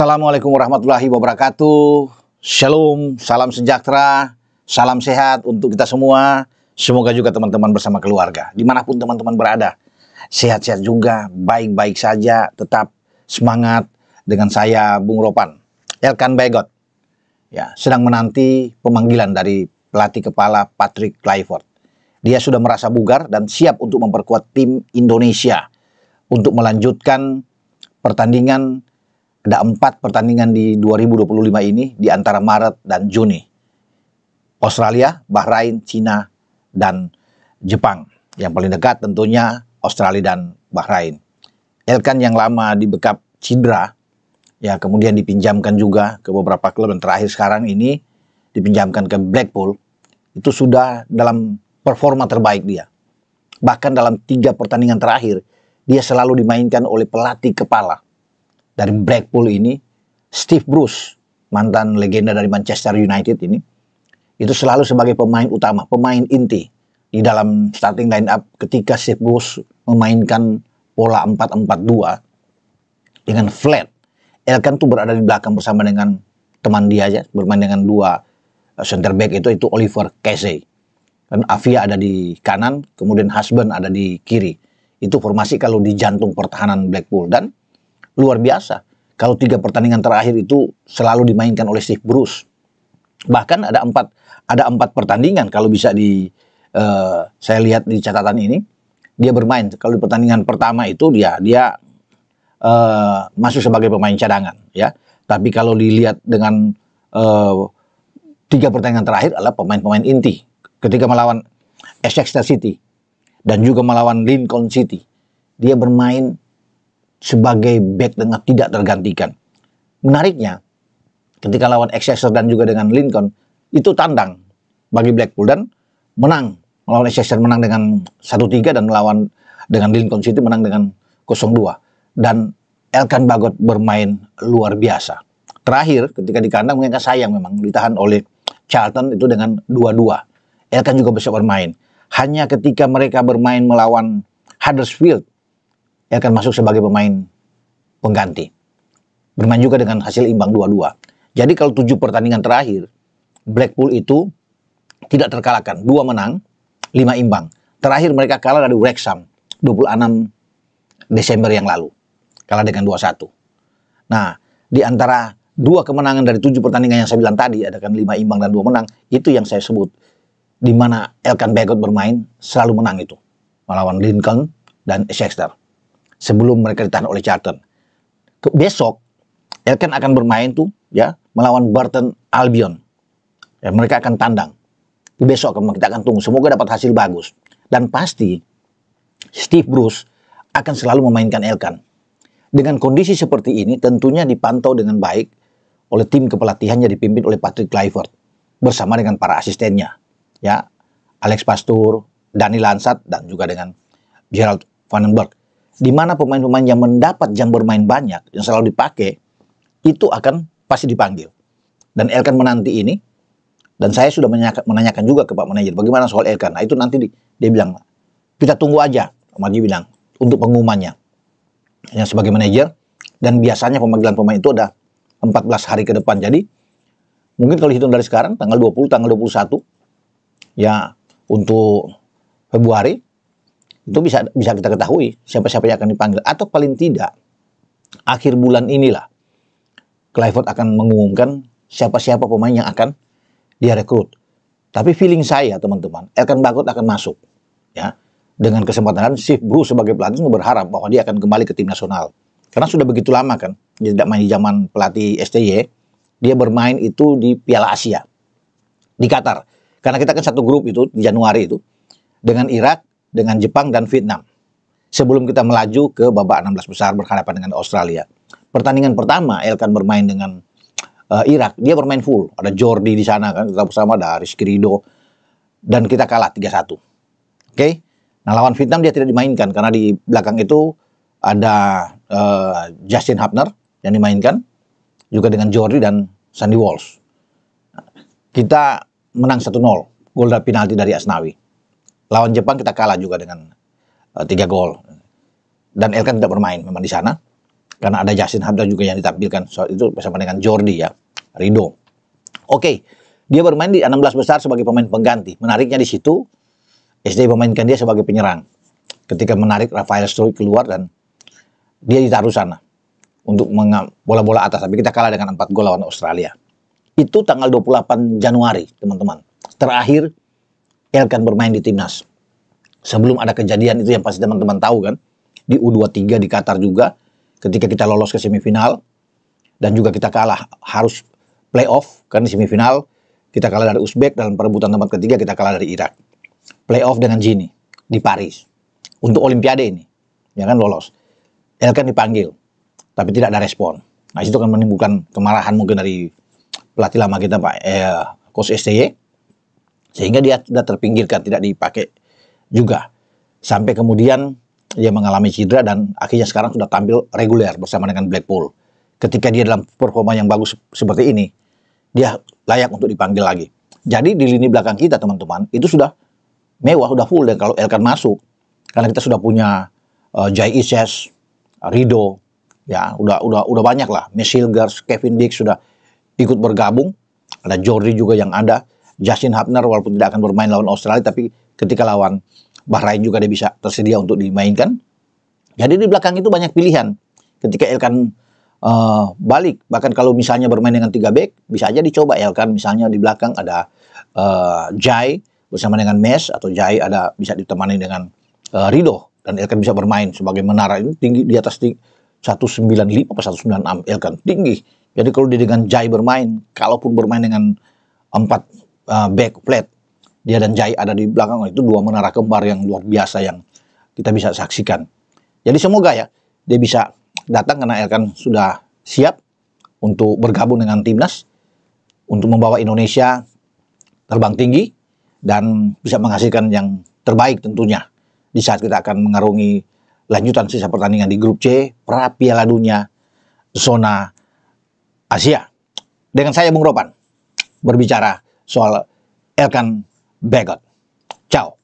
Assalamualaikum warahmatullahi wabarakatuh. Shalom, salam sejahtera, salam sehat untuk kita semua. Semoga juga teman-teman bersama keluarga, dimanapun teman-teman berada, sehat-sehat juga, baik-baik saja, tetap semangat. Dengan saya, Bung Ropan, Elkan Bagot, ya, sedang menanti pemanggilan dari pelatih kepala Patrick Kluivert. Dia sudah merasa bugar dan siap untuk memperkuat tim Indonesia untuk melanjutkan pertandingan. Ada 4 pertandingan di 2025 ini di antara Maret dan Juni. Australia, Bahrain, Cina, dan Jepang. Yang paling dekat tentunya Australia dan Bahrain. Elkan yang lama dibekap cedera, ya kemudian dipinjamkan juga ke beberapa klub, dan terakhir sekarang ini dipinjamkan ke Blackpool. Itu sudah dalam performa terbaik dia. Bahkan dalam 3 pertandingan terakhir, dia selalu dimainkan oleh pelatih kepala dari Blackpool ini, Steve Bruce, mantan legenda dari Manchester United ini, itu selalu sebagai pemain utama, pemain inti di dalam starting line up ketika Steve Bruce memainkan pola 4-4-2 dengan flat. Elkan tuh berada di belakang bersama dengan teman dia aja, bermain dengan 2 center back itu Oliver Casey. Dan Avia ada di kanan, kemudian Husband ada di kiri. Itu formasi kalau di jantung pertahanan Blackpool, dan luar biasa. Kalau 3 pertandingan terakhir itu selalu dimainkan oleh Steve Bruce. Bahkan ada 4 pertandingan kalau bisa saya lihat di catatan ini, dia bermain. Kalau di pertandingan pertama itu dia masuk sebagai pemain cadangan, ya. Tapi kalau dilihat dengan 3 pertandingan terakhir adalah pemain-pemain inti. Ketika melawan Exeter City dan juga melawan Lincoln City, dia bermain sebagai back tengah tidak tergantikan. Menariknya, ketika lawan Exeter dan juga dengan Lincoln, itu tandang bagi Blackpool dan menang. Melawan Exeter menang dengan 1-3 dan melawan dengan Lincoln City menang dengan 0-2. Dan Elkan Bagot bermain luar biasa. Terakhir, ketika di kandang mungkin sayang memang ditahan oleh Charlton itu dengan 2-2. Elkan juga bisa bermain. Hanya ketika mereka bermain melawan Huddersfield, Elkan masuk sebagai pemain pengganti. Bermain juga dengan hasil imbang 2-2. Jadi kalau 7 pertandingan terakhir, Blackpool itu tidak terkalahkan. 2 menang, 5 imbang. Terakhir mereka kalah dari Wrexham 26 Desember yang lalu. Kalah dengan 2-1. Nah, di antara 2 kemenangan dari 7 pertandingan yang saya bilang tadi, ada kan 5 imbang dan 2 menang, itu yang saya sebut. Di mana Elkan Bagot bermain, selalu menang itu. Melawan Lincoln dan Exeter. Sebelum mereka ditahan oleh Charlton. Besok Elkan akan bermain tuh, ya, melawan Burton Albion. Ya, mereka akan tandang. Besok kita akan tunggu. Semoga dapat hasil bagus. Dan pasti Steve Bruce akan selalu memainkan Elkan. Dengan kondisi seperti ini, tentunya dipantau dengan baik oleh tim kepelatihannya dipimpin oleh Patrick Kluivert bersama dengan para asistennya, ya, Alex Pastoor, Dani Lansat, dan juga dengan Gerald Van den Berg. Di mana pemain-pemain yang mendapat jam bermain banyak, yang selalu dipakai, itu akan pasti dipanggil. Dan Elkan menanti ini, dan saya sudah menanyakan juga ke Pak Manajer, bagaimana soal Elkan. Nah itu nanti dia bilang, kita tunggu aja, dia bilang, untuk pengumumannya. Yang sebagai manajer, dan biasanya pemanggilan pemain itu ada 14 hari ke depan. Jadi, mungkin kalau hitung dari sekarang, tanggal 20, tanggal 21, ya, untuk Februari, itu bisa kita ketahui siapa-siapa yang akan dipanggil. Atau paling tidak, akhir bulan inilah Kluivert akan mengumumkan siapa-siapa pemain yang akan dia rekrut. Tapi feeling saya, teman-teman, Elkan Bagot akan masuk, ya, dengan kesempatan. Steve Bruce sebagai pelatih berharap bahwa dia akan kembali ke tim nasional. Karena sudah begitu lama kan, dia tidak main di zaman pelatih STY, dia bermain itu di Piala Asia di Qatar. Karena kita kan satu grup itu di Januari itu dengan Irak, dengan Jepang dan Vietnam. Sebelum kita melaju ke babak 16 besar berhadapan dengan Australia. Pertandingan pertama Elkan bermain dengan Irak, dia bermain full. Ada Jordi di sana kan, kita bersama ada Rizky Ridho, dan kita kalah 3-1. Oke. Nah, lawan Vietnam dia tidak dimainkan karena di belakang itu ada Justin Hubner yang dimainkan juga dengan Jordi dan Sandy Walsh. Kita menang 1-0, gol dari penalti dari Asnawi. Lawan Jepang kita kalah juga dengan 3 gol. Dan Elkan tidak bermain memang di sana. karena ada Justin Hubner juga yang ditampilkan itu bersama dengan Jordi ya, Rido. Oke, dia bermain di 16 besar sebagai pemain pengganti. Menariknya di situ SD memainkan dia sebagai penyerang ketika menarik Rafael Struijk keluar dan dia ditaruh sana untuk bola-bola atas, tapi kita kalah dengan 4 gol lawan Australia. Itu tanggal 28 Januari, teman-teman. Terakhir Elkan bermain di timnas. Sebelum ada kejadian itu yang pasti teman-teman tahu kan, di U23 di Qatar juga, ketika kita lolos ke semifinal, dan juga kita kalah, harus playoff, kan di semifinal, kita kalah dari Uzbek, dalam perebutan tempat ketiga kita kalah dari Irak. Playoff dengan Gini, di Paris. Untuk Olimpiade ini, ya kan lolos. Elkan dipanggil, tapi tidak ada respon. Nah, itu kan menimbulkan kemarahan mungkin dari pelatih lama kita, Pak Coach STY, sehingga dia sudah terpinggirkan, tidak dipakai juga. Sampai kemudian dia mengalami cedera dan akhirnya sekarang sudah tampil reguler bersama dengan Blackpool. Ketika dia dalam performa yang bagus seperti ini, dia layak untuk dipanggil lagi. Jadi di lini belakang kita, teman-teman, itu sudah mewah, sudah full. Dan kalau Elkan masuk, karena kita sudah punya Jai Ises, Rido, ya udah banyak lah. Mesilgers, Kevin Dix sudah ikut bergabung. Ada Jordi juga yang ada. Justin Hubner walaupun tidak akan bermain lawan Australia, tapi ketika lawan Bahrain juga dia bisa tersedia untuk dimainkan. Jadi di belakang itu banyak pilihan. Ketika Elkan balik, bahkan kalau misalnya bermain dengan 3 back, bisa aja dicoba Elkan misalnya di belakang ada Jai bersama dengan Mes, atau Jai ada bisa ditemani dengan Rido, dan Elkan bisa bermain sebagai menara. Ini tinggi di atas 195 atau 196 Elkan, tinggi. Jadi kalau dia dengan Jai bermain, kalaupun bermain dengan 4 back flat, dia dan Jai ada di belakang, itu 2 menara kembar yang luar biasa yang kita bisa saksikan. Jadi semoga ya dia bisa datang, karena Elkan sudah siap untuk bergabung dengan timnas untuk membawa Indonesia terbang tinggi dan bisa menghasilkan yang terbaik tentunya di saat kita akan mengarungi lanjutan sisa pertandingan di grup C pra Piala Dunia zona Asia. Dengan saya Bung Ropan berbicara soal Elkan Bagot. Ciao.